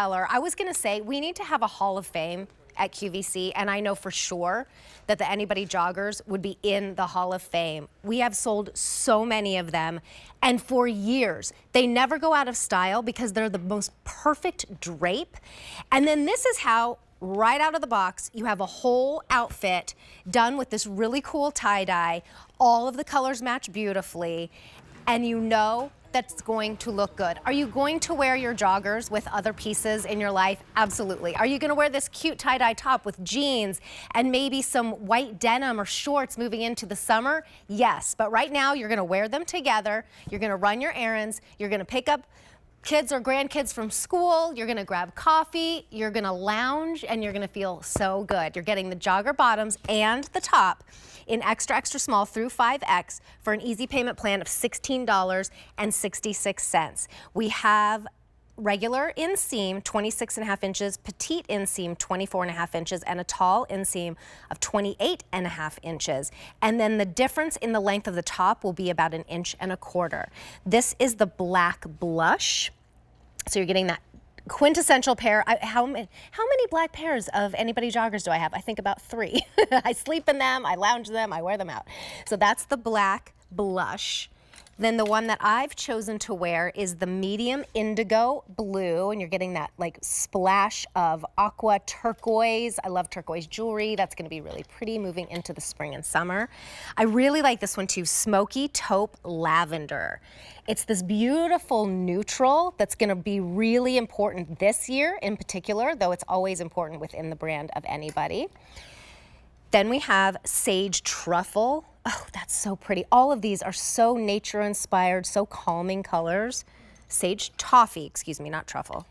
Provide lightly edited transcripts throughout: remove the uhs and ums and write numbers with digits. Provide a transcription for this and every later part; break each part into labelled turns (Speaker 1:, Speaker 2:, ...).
Speaker 1: storyteller. I was gonna say, we need to have a Hall of Fame at QVC, and I know for sure that the AnyBody joggers would be in the Hall of Fame. We have sold so many of them, and for years, they never go out of style because they're the most perfect drape. And then this is how, right out of the box, you have a whole outfit done with this really cool tie-dye. All of the colors match beautifully, and you know that's going to look good. Are you going to wear your joggers with other pieces in your life? Absolutely. Are you gonna wear this cute tie-dye top with jeans and maybe some white denim or shorts moving into the summer? Yes, but right now you're gonna wear them together, you're gonna run your errands, you're gonna pick up kids or grandkids from school, you're gonna grab coffee, you're gonna lounge, and you're gonna feel so good. You're getting the jogger bottoms and the top in extra, extra small through 5X for an easy payment plan of $16.66. We have regular inseam, 26.5 inches, petite inseam, 24.5 inches, and a tall inseam of 28.5 inches. And then the difference in the length of the top will be about 1.25 inches. This is the black blush. So you're getting that quintessential pair. How many black pairs of AnyBody joggers do I have? I think about 3. I sleep in them, I lounge them, I wear them out. So that's the black blush. Then the one that I've chosen to wear is the medium indigo blue, and you're getting that like splash of aqua turquoise. I love turquoise jewelry. That's gonna be really pretty moving into the spring and summer. I really like this one too, smoky taupe lavender. It's this beautiful neutral that's gonna be really important this year in particular, though it's always important within the brand of AnyBody. Then we have sage truffle. Oh, that's so pretty. All of these are so nature inspired, so calming colors. Sage toffee, excuse me, not truffle.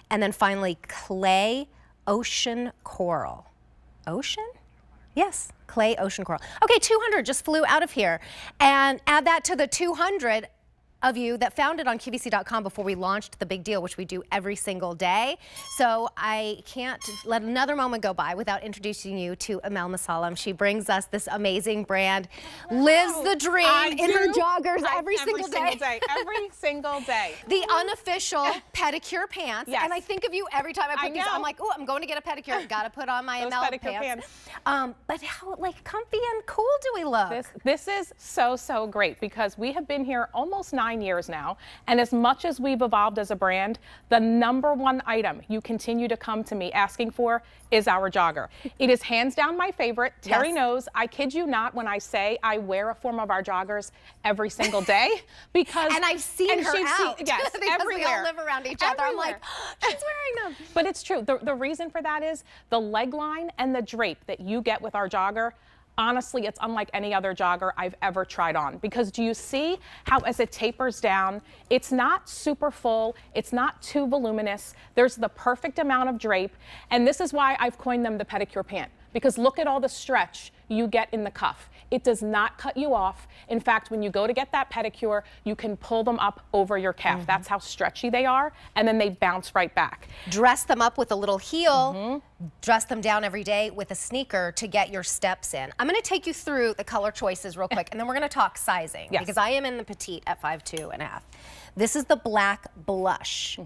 Speaker 1: And then finally, clay ocean coral. Ocean? Yes, clay ocean coral. Okay, 200 just flew out of here. And add that to the 200 of you that found it on QVC.com before we launched the big deal, which we do every single day. So I can't let another moment go by without introducing you to Amel Masalam. She brings us this amazing brand, lives the dream in her joggers every single day.
Speaker 2: Every single day.
Speaker 1: The unofficial pedicure pants.
Speaker 2: Yes.
Speaker 1: And I think of you every time I put these. I'm like, oh, I'm going to get a pedicure. Gotta put on my Amel pants. But how like comfy and cool do we look?
Speaker 2: This is so great because we have been here almost 9 years now, and as much as we've evolved as a brand, the #1 item you continue to come to me asking for is our jogger. It is hands down my favorite. Terry knows, I kid you not when I say I wear a form of our joggers every single day because
Speaker 1: and I've seen her out.
Speaker 2: Yes,
Speaker 1: because
Speaker 2: everywhere.
Speaker 1: We all live around each other. I'm like, oh, she's wearing them.
Speaker 2: But it's true. The reason for that is the leg line and the drape that you get with our jogger. Honestly, it's unlike any other jogger I've ever tried on, because do you see how as it tapers down, it's not super full, it's not too voluminous, there's the perfect amount of drape, and this is why I've coined them the pedicure pant, because look at all the stretch you get in the cuff. It does not cut you off. In fact, when you go to get that pedicure, you can pull them up over your calf. That's how stretchy they are, and then they bounce right back.
Speaker 1: Dress them up with a little heel, dress them down every day with a sneaker to get your steps in. I'm gonna take you through the color choices real quick, and then we're gonna talk sizing, because I am in the petite at 5'2.5". This is the black blush.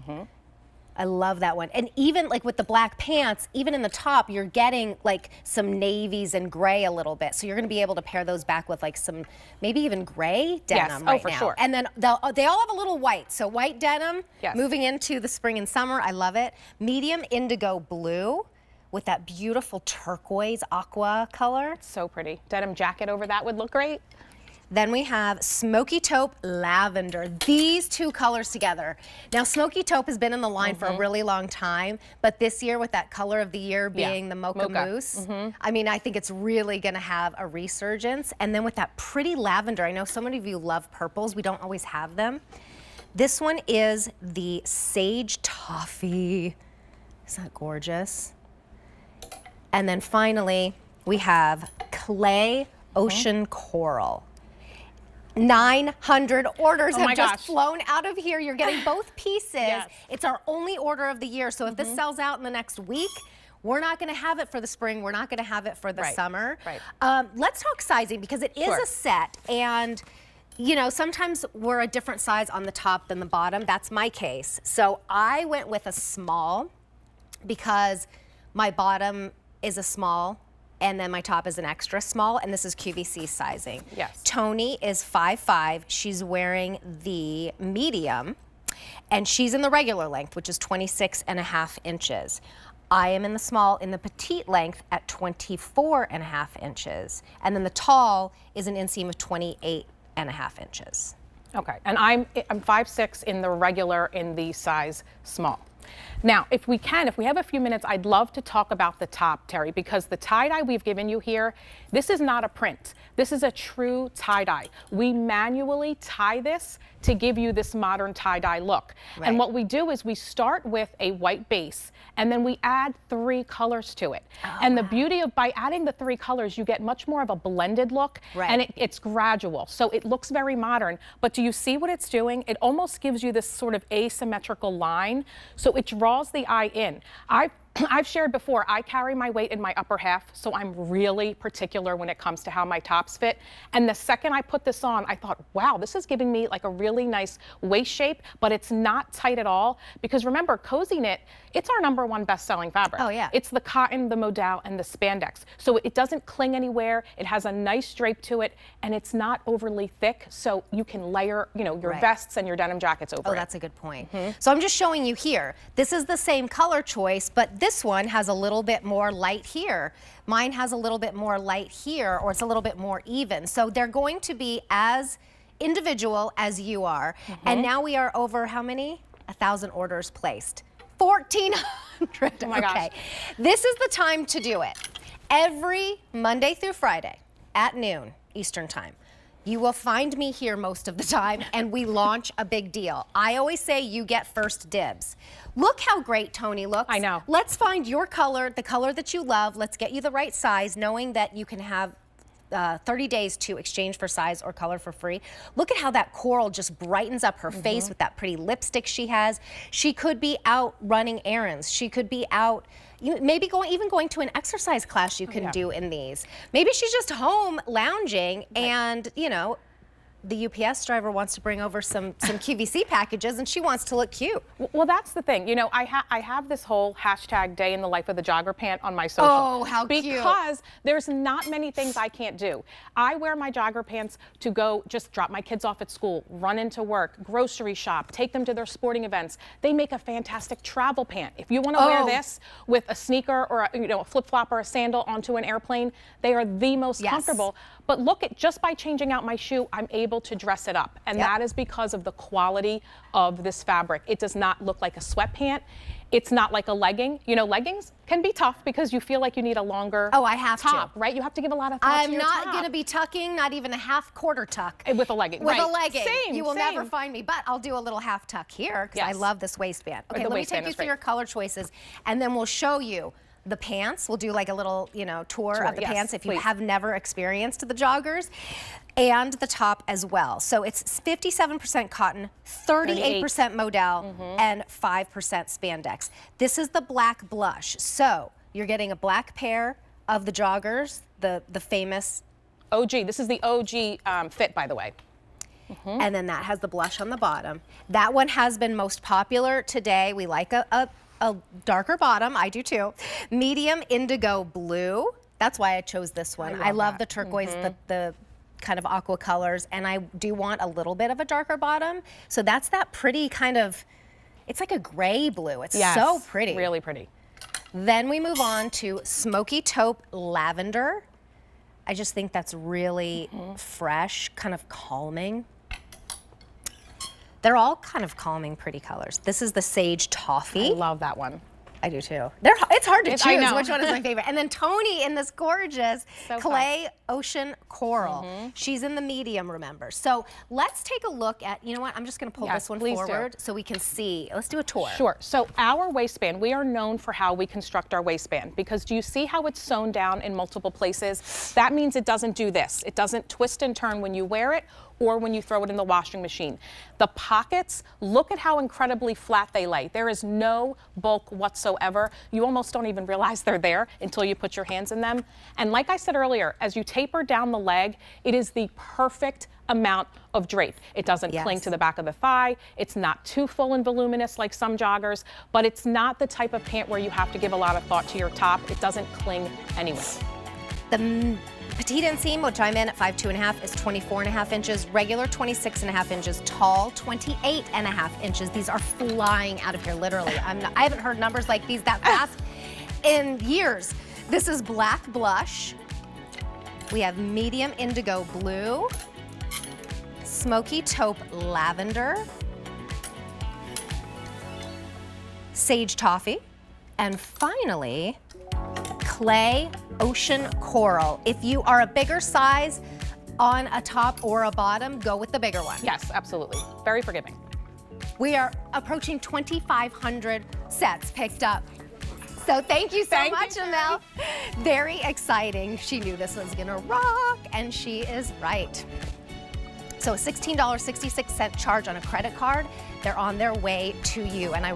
Speaker 1: I love that one. And even like with the black pants, even in the top, you're getting like some navies and gray a little bit. So you're gonna be able to pair those back with like some, maybe even gray denim right
Speaker 2: for
Speaker 1: now.
Speaker 2: sure.
Speaker 1: And then they all have a little white. So white denim, moving into the spring and summer, I love it. Medium indigo blue with that beautiful turquoise aqua color.
Speaker 2: So pretty. Denim jacket over that would look great.
Speaker 1: Then we have smoky taupe lavender. These two colors together. Now, smoky taupe has been in the line for a really long time, but this year with that color of the year being the mocha mousse, I mean, I think it's really gonna have a resurgence. And then with that pretty lavender, I know so many of you love purples. We don't always have them. This one is the sage toffee. Isn't that gorgeous? And then finally, we have clay ocean coral. 900 orders have just flown out of here. You're getting both pieces. It's our only order of the year. So if this sells out in the next week, we're not going to have it for the spring. We're not going to have it for the summer. Let's talk sizing, because it is a set. And you know, sometimes we're a different size on the top than the bottom. That's my case. So I went with a small because my bottom is a small and then my top is an extra small, and this is QVC sizing.
Speaker 2: Yes.
Speaker 1: Tony is 5'5". She's wearing the medium, and she's in the regular length, which is 26.5 inches. I am in the small, in the petite length at 24.5 inches. And then the tall is an inseam of 28.5 inches.
Speaker 2: Okay, and I'm 5'6" in the regular, in the size small. Now, if we have a few minutes, I'd love to talk about the top, Terry, because the tie-dye we've given you here, this is not a print. This is a true tie-dye. We manually tie this to give you this modern tie-dye look.
Speaker 1: Right.
Speaker 2: And what we do is we start with a white base, and then we add 3 colors to it.
Speaker 1: Oh,
Speaker 2: and the beauty of, by adding the 3 colors, you get much more of a blended look,
Speaker 1: right.
Speaker 2: and it's gradual. So it looks very modern, but do you see what it's doing? It almost gives you this sort of asymmetrical line, so it draws the eye in. I've shared before, I carry my weight in my upper half, so I'm really particular when it comes to how my tops fit. And the second I put this on, I thought, wow, this is giving me like a really nice waist shape, but it's not tight at all. Because remember, Cozy Knit, it's our #1 best-selling fabric.
Speaker 1: Oh, yeah.
Speaker 2: It's the cotton, the modal, and the spandex. So it doesn't cling anywhere. It has a nice drape to it, and it's not overly thick, so you can layer, you know, your
Speaker 1: Right.
Speaker 2: vests and your denim jackets over it.
Speaker 1: Oh, that's a good point. So I'm just showing you here. This is the same color choice, but this one has a little bit more light here. Mine has a little bit more light here, or it's a little bit more even. So they're going to be as individual as you are. And now we are over how many? 1,000 orders placed. 1,400.
Speaker 2: Oh my gosh.
Speaker 1: Okay. This is the time to do it. Every Monday through Friday at noon Eastern Time. You will find me here most of the time, and we launch a big deal. I always say you get first dibs. Look how great Tony looks.
Speaker 2: I know.
Speaker 1: Let's find your color, the color that you love. Let's get you the right size, knowing that you can have 30 days to exchange for size or color for free. Look at how that coral just brightens up her face with that pretty lipstick she has. She could be out running errands. She could be out, maybe even going to an exercise class you can do in these. Maybe she's just home lounging and, you know, the UPS driver wants to bring over some QVC packages and she wants to look cute.
Speaker 2: Well, that's the thing. You know, I have this whole hashtag day in the life of the jogger pant on my social.
Speaker 1: Oh, how cute.
Speaker 2: Because there's not many things I can't do. I wear my jogger pants to go just drop my kids off at school, run into work, grocery shop, take them to their sporting events. They make a fantastic travel pant. If you want to wear this with a sneaker or a flip-flop or a sandal onto an airplane, they are the most comfortable. But look at, just by changing out my shoe, I'm able to dress it up. And that is because of the quality of this fabric. It does not look like a sweatpant. It's not like a legging. You know, leggings can be tough because you feel like you need a longer top, right? You have to give a lot of thought to your top.
Speaker 1: I'm not going to be tucking, not even a half quarter tuck.
Speaker 2: With a legging,
Speaker 1: With a legging.
Speaker 2: Same,
Speaker 1: you will never find me, but I'll do a little half tuck here because I love this waistband. Okay, let me take you through your color choices, and then we'll show you the pants. We'll do like a little, tour of the pants if you have never experienced the joggers, and the top as well. So it's 57% cotton, 38% modal, and 5% spandex. This is the black blush. So you're getting a black pair of the joggers, the famous
Speaker 2: OG. This is the OG fit, by the way.
Speaker 1: And then that has the blush on the bottom. That one has been most popular today. We like a darker bottom. I do too. Medium indigo blue. That's why I chose this one. I love the turquoise, the kind of aqua colors, and I do want a little bit of a darker bottom. So that's that pretty kind of, it's like a gray blue. It's so pretty.
Speaker 2: Really pretty.
Speaker 1: Then we move on to smoky taupe lavender. I just think that's really fresh, kind of calming. They're all kind of calming, pretty colors. This is the sage toffee.
Speaker 2: I love that one.
Speaker 1: I do too. It's hard to choose which one is my favorite. And then Tony in this gorgeous clay ocean coral. She's in the medium, remember. So let's take a look at, you know what, I'm just gonna pull this one forward so we can see. Let's do a tour.
Speaker 2: Sure, so our waistband, we are known for how we construct our waistband, because do you see how it's sewn down in multiple places? That means it doesn't do this. It doesn't twist and turn when you wear it or when you throw it in the washing machine. The pockets, look at how incredibly flat they lay. There is no bulk whatsoever. You almost don't even realize they're there until you put your hands in them. And like I said earlier, as you taper down the leg, it is the perfect amount of drape. It doesn't cling to the back of the thigh. It's not too full and voluminous like some joggers, but it's not the type of pant where you have to give a lot of thought to your top. It doesn't cling anyway.
Speaker 1: The petite inseam, which I'm in at 5'2.5", is 24.5 inches. Regular 26.5 inches. Tall 28.5 inches. These are flying out of here, literally. I haven't heard numbers like these that fast in years. This is black blush. We have medium indigo blue, smoky taupe lavender, sage toffee, and finally, clay ocean coral. If you are a bigger size on a top or a bottom, go with the bigger one.
Speaker 2: Yes, absolutely. Very forgiving.
Speaker 1: We are approaching 2,500 sets picked up. So thank you so much, Amel. Very exciting. She knew this was gonna rock, and she is right. So a $16.66 charge on a credit card. They're on their way to you. And I